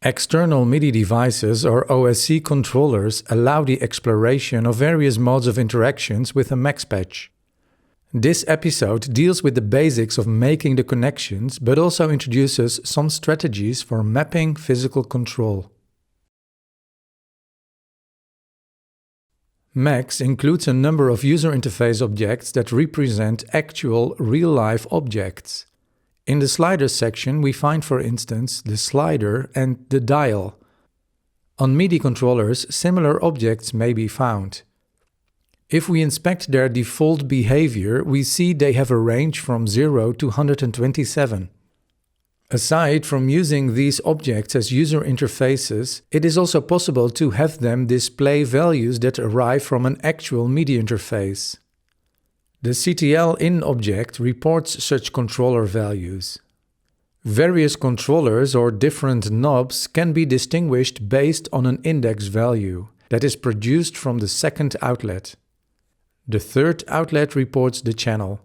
External MIDI devices or OSC controllers allow the exploration of various modes of interactions with a max patch. This episode deals with the basics of making the connections, but also introduces some strategies for mapping physical control. Max includes a number of user interface objects that represent actual real-life objects. In the sliders section we find, for instance, the slider and the dial. On MIDI controllers, similar objects may be found. If we inspect their default behavior, we see they have a range from 0 to 127. Aside from using these objects as user interfaces, it is also possible to have them display values that arrive from an actual MIDI interface. The CTL-in object reports such controller values. Various controllers or different knobs can be distinguished based on an index value that is produced from the second outlet. The third outlet reports the channel.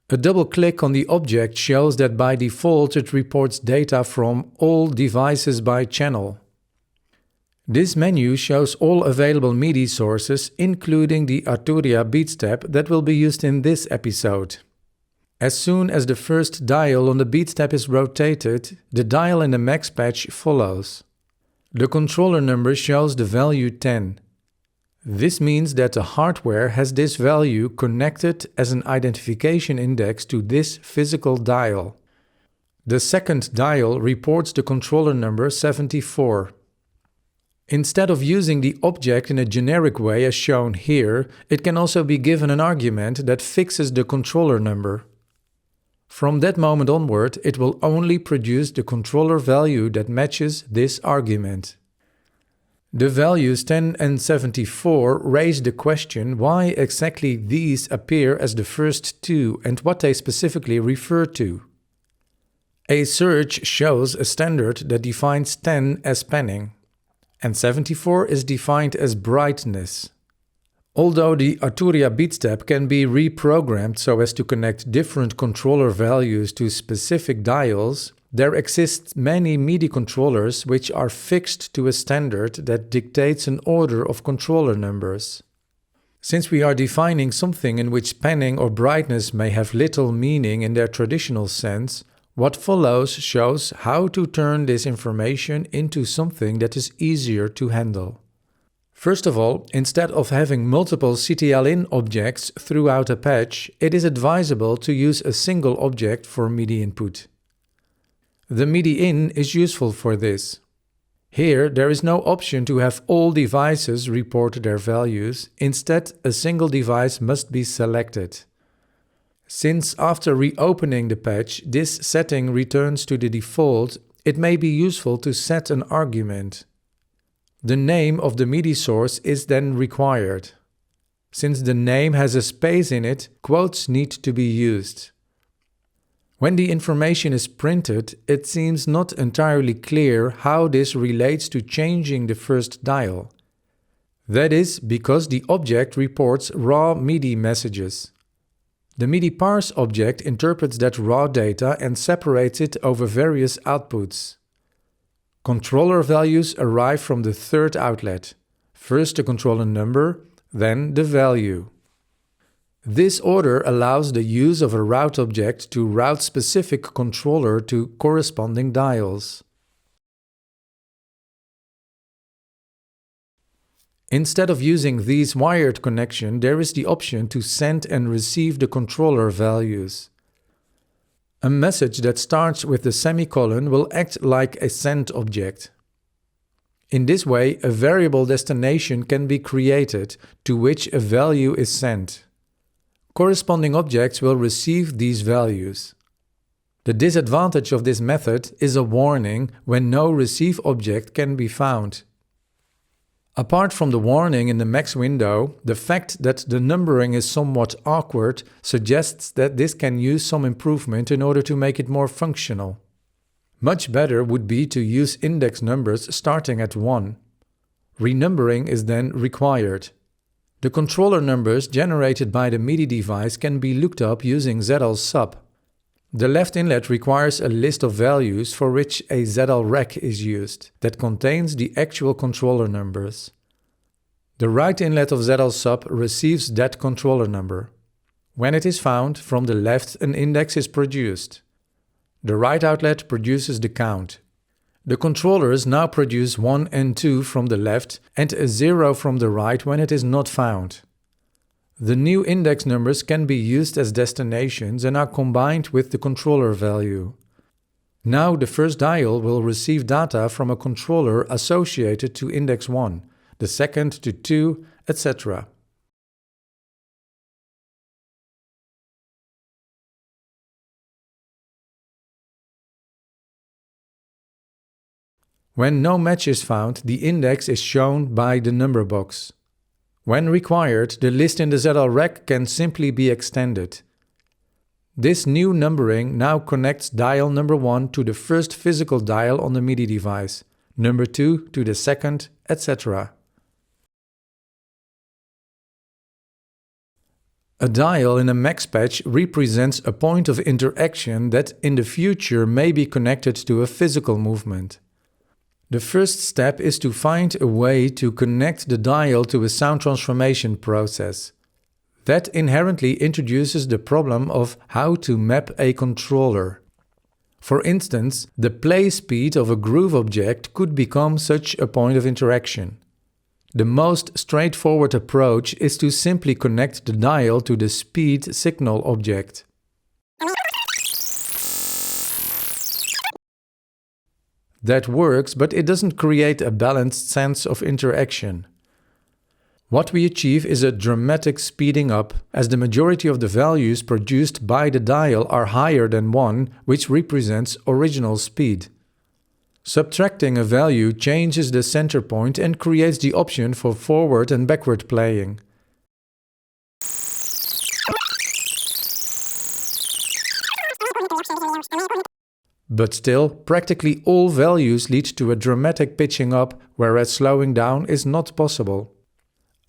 A double click on the object shows that by default it reports data from all devices by channel. This menu shows all available MIDI sources, including the Arturia beatstep that will be used in this episode. As soon as the first dial on the beatstep is rotated, the dial in the max patch follows. The controller number shows the value 10. This means that the hardware has this value connected as an identification index to this physical dial. The second dial reports the controller number 74. Instead of using the object in a generic way as shown here, it can also be given an argument that fixes the controller number. From that moment onward, it will only produce the controller value that matches this argument. The values 10 and 74 raise the question why exactly these appear as the first two and what they specifically refer to. A search shows a standard that defines 10 as panning, and 74 is defined as brightness. Although the Arturia beatstep can be reprogrammed so as to connect different controller values to specific dials, there exist many MIDI controllers which are fixed to a standard that dictates an order of controller numbers. Since we are defining something in which panning or brightness may have little meaning in their traditional sense, what follows shows how to turn this information into something that is easier to handle. First of all, instead of having multiple CTL-in objects throughout a patch, it is advisable to use a single object for MIDI input. The MIDI-in is useful for this. Here, there is no option to have all devices report their values. Instead, a single device must be selected. Since after reopening the patch, this setting returns to the default, it may be useful to set an argument. The name of the MIDI source is then required. Since the name has a space in it, quotes need to be used. When the information is printed, it seems not entirely clear how this relates to changing the first dial. That is because the object reports raw MIDI messages. The MIDI parse object interprets that raw data and separates it over various outputs. Controller values arrive from the third outlet. First the controller number, then the value. This order allows the use of a route object to route specific controller to corresponding dials. Instead of using these wired connections, there is the option to send and receive the controller values. A message that starts with the semicolon will act like a send object. In this way, a variable destination can be created to which a value is sent. Corresponding objects will receive these values. The disadvantage of this method is a warning when no receive object can be found. Apart from the warning in the max window, the fact that the numbering is somewhat awkward suggests that this can use some improvement in order to make it more functional. Much better would be to use index numbers starting at 1. Renumbering is then required. The controller numbers generated by the MIDI device can be looked up using ZL sub. The left inlet requires a list of values for which a ZL-rec is used that contains the actual controller numbers. The right inlet of ZL-sub receives that controller number. When it is found, from the left an index is produced. The right outlet produces the count. The controllers now produce 1 and 2 from the left and a 0 from the right when it is not found. The new index numbers can be used as destinations and are combined with the controller value. Now the first dial will receive data from a controller associated to index 1, the second to 2, etc. When no match is found, the index is shown by the number box. When required, the list in the ZL-rec can simply be extended. This new numbering now connects dial number 1 to the first physical dial on the MIDI device, number 2 to the second, etc. A dial in a max patch represents a point of interaction that in the future may be connected to a physical movement. The first step is to find a way to connect the dial to a sound transformation process. That inherently introduces the problem of how to map a controller. For instance, the play speed of a groove object could become such a point of interaction. The most straightforward approach is to simply connect the dial to the speed signal object. That works, but it doesn't create a balanced sense of interaction. What we achieve is a dramatic speeding up, as the majority of the values produced by the dial are higher than 1, which represents original speed. Subtracting a value changes the center point and creates the option for forward and backward playing. But still, practically all values lead to a dramatic pitching up, whereas slowing down is not possible.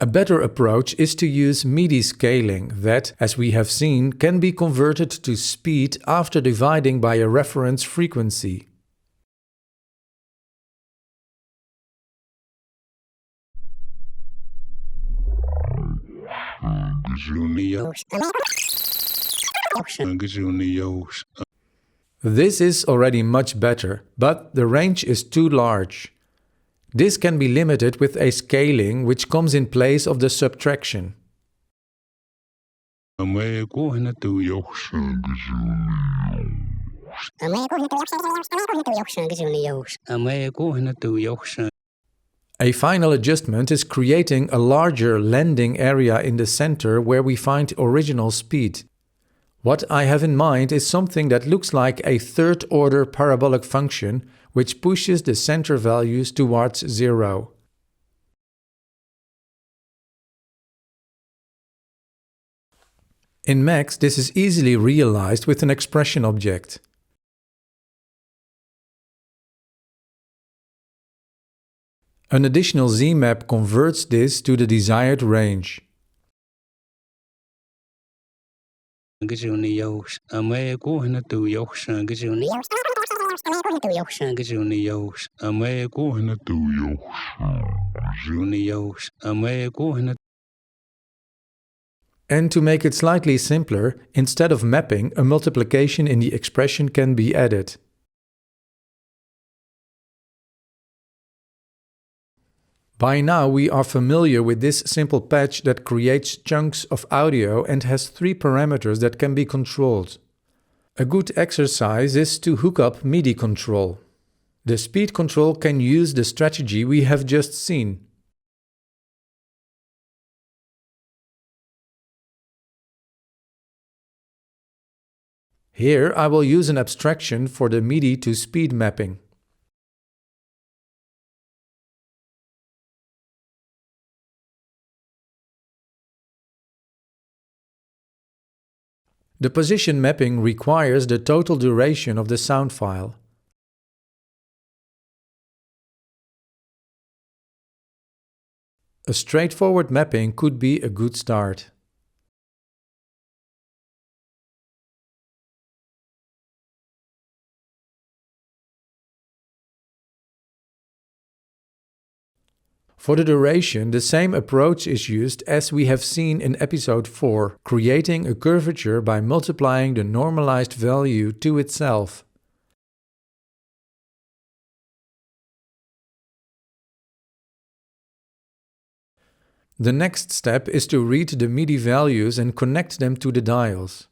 A better approach is to use MIDI scaling that, as we have seen, can be converted to speed after dividing by a reference frequency. This is already much better, but the range is too large. This can be limited with a scaling which comes in place of the subtraction. A final adjustment is creating a larger landing area in the center where we find original speed. What I have in mind is something that looks like a third-order parabolic function which pushes the center values towards 0. In Max, this is easily realized with an expression object. An additional Z-map converts this to the desired range. And to make it slightly simpler, instead of mapping, a multiplication in the expression can be added. By now we are familiar with this simple patch that creates chunks of audio and has 3 parameters that can be controlled. A good exercise is to hook up MIDI control. The speed control can use the strategy we have just seen. Here I will use an abstraction for the MIDI to speed mapping. The position mapping requires the total duration of the sound file. A straightforward mapping could be a good start. For the duration, the same approach is used as we have seen in episode 4, creating a curvature by multiplying the normalized value to itself. The next step is to read the MIDI values and connect them to the dials.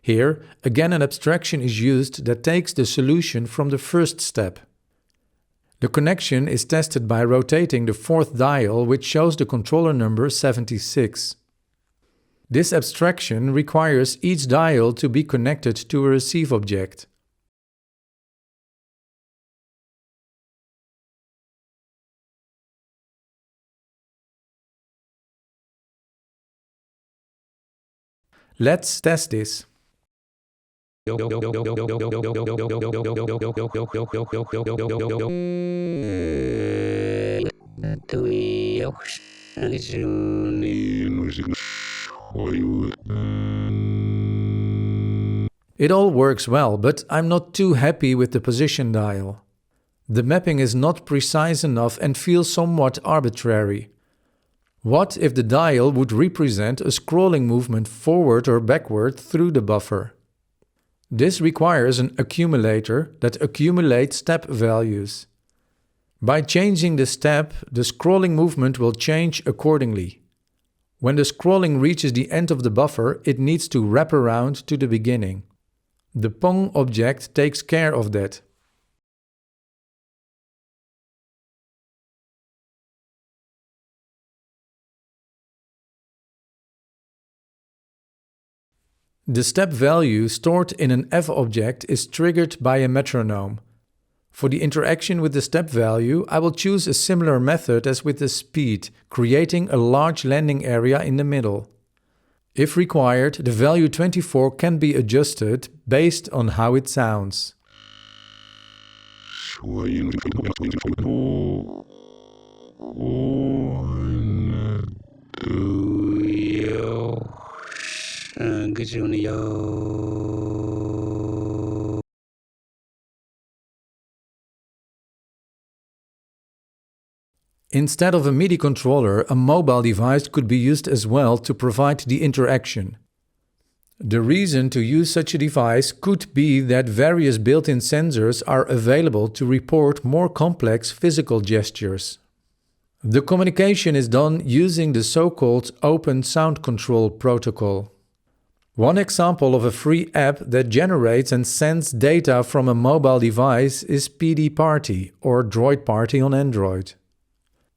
Here, again an abstraction is used that takes the solution from the first step. The connection is tested by rotating the fourth dial, which shows the controller number 76. This abstraction requires each dial to be connected to a receive object. Let's test this. It all works well, but I'm not too happy with the position dial. The mapping is not precise enough and feels somewhat arbitrary. What if the dial would represent a scrolling movement forward or backward through the buffer? This requires an accumulator that accumulates step values. By changing the step, the scrolling movement will change accordingly. When the scrolling reaches the end of the buffer, it needs to wrap around to the beginning. The Pong object takes care of that. The step value stored in an F object is triggered by a metronome. For the interaction with the step value, I will choose a similar method as with the speed, creating a large landing area in the middle. If required, the value 24 can be adjusted based on how it sounds. Instead of a MIDI controller, a mobile device could be used as well to provide the interaction. The reason to use such a device could be that various built-in sensors are available to report more complex physical gestures. The communication is done using the so-called Open Sound Control protocol. One example of a free app that generates and sends data from a mobile device is PD Party or Droid Party on Android.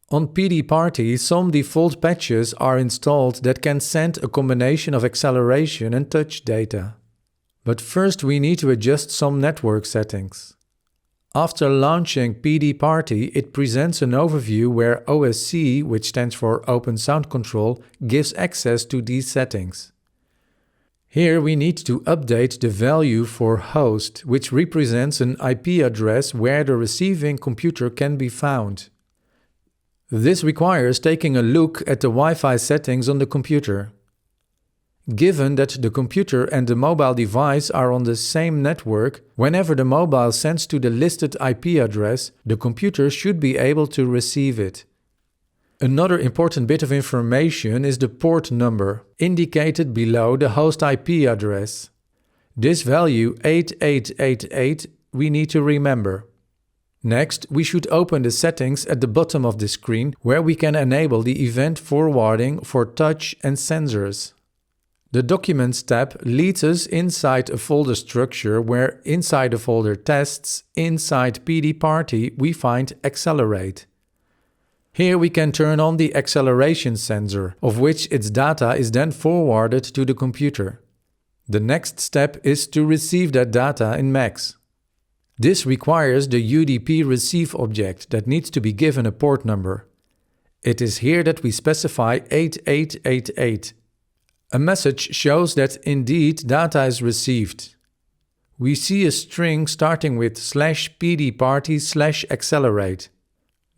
On PD Party, some default patches are installed that can send a combination of acceleration and touch data. But first we need to adjust some network settings. After launching PD Party, it presents an overview where OSC, which stands for Open Sound Control, gives access to these settings. Here we need to update the value for host, which represents an IP address where the receiving computer can be found. This requires taking a look at the Wi-Fi settings on the computer. Given that the computer and the mobile device are on the same network, whenever the mobile sends to the listed IP address, the computer should be able to receive it. Another important bit of information is the port number, indicated below the host IP address. This value 8888 we need to remember. Next, we should open the settings at the bottom of the screen where we can enable the event forwarding for touch and sensors. The Documents tab leads us inside a folder structure where inside the folder Tests, inside PD Party, we find Accelerate. Here we can turn on the acceleration sensor, of which its data is then forwarded to the computer. The next step is to receive that data in MAX. This requires the UDP receive object that needs to be given a port number. It is here that we specify 8888. A message shows that indeed data is received. We see a string starting with /pdparty/accelerate.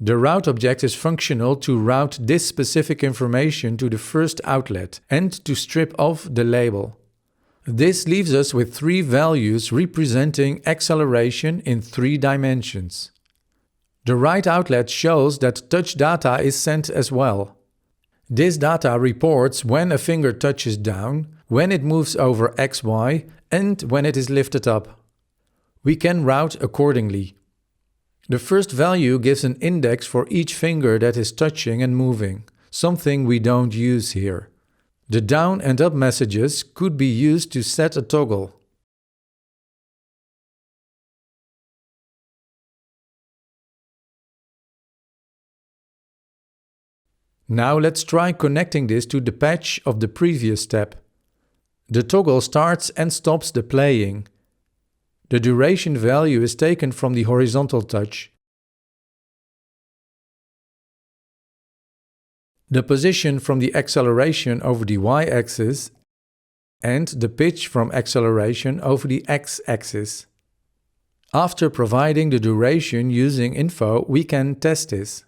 The route object is functional to route this specific information to the first outlet and to strip off the label. This leaves us with 3 values representing acceleration in 3 dimensions. The right outlet shows that touch data is sent as well. This data reports when a finger touches down, when it moves over XY, and when it is lifted up. We can route accordingly. The first value gives an index for each finger that is touching and moving, something we don't use here. The down and up messages could be used to set a toggle. Now let's try connecting this to the patch of the previous step. The toggle starts and stops the playing. The duration value is taken from the horizontal touch. The position from the acceleration over the y-axis and the pitch from acceleration over the x-axis. After providing the duration using info, we can test this.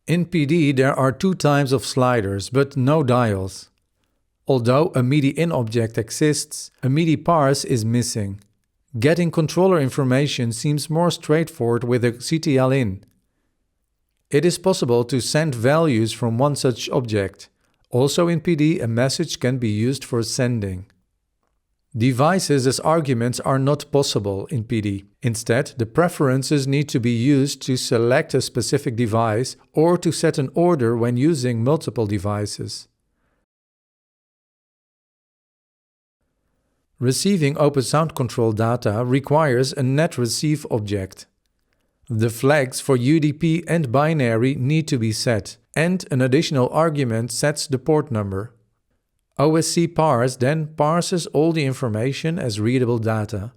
In PD there are 2 types of sliders, but no dials. Although a MIDI in object exists, a MIDI parse is missing. Getting controller information seems more straightforward with a CTL in. It is possible to send values from one such object. Also in PD, a message can be used for sending. Devices as arguments are not possible in PD. Instead, the preferences need to be used to select a specific device or to set an order when using multiple devices. Receiving Open Sound Control data requires a netReceive object. The flags for UDP and binary need to be set, and an additional argument sets the port number. OSC parse then parses all the information as readable data.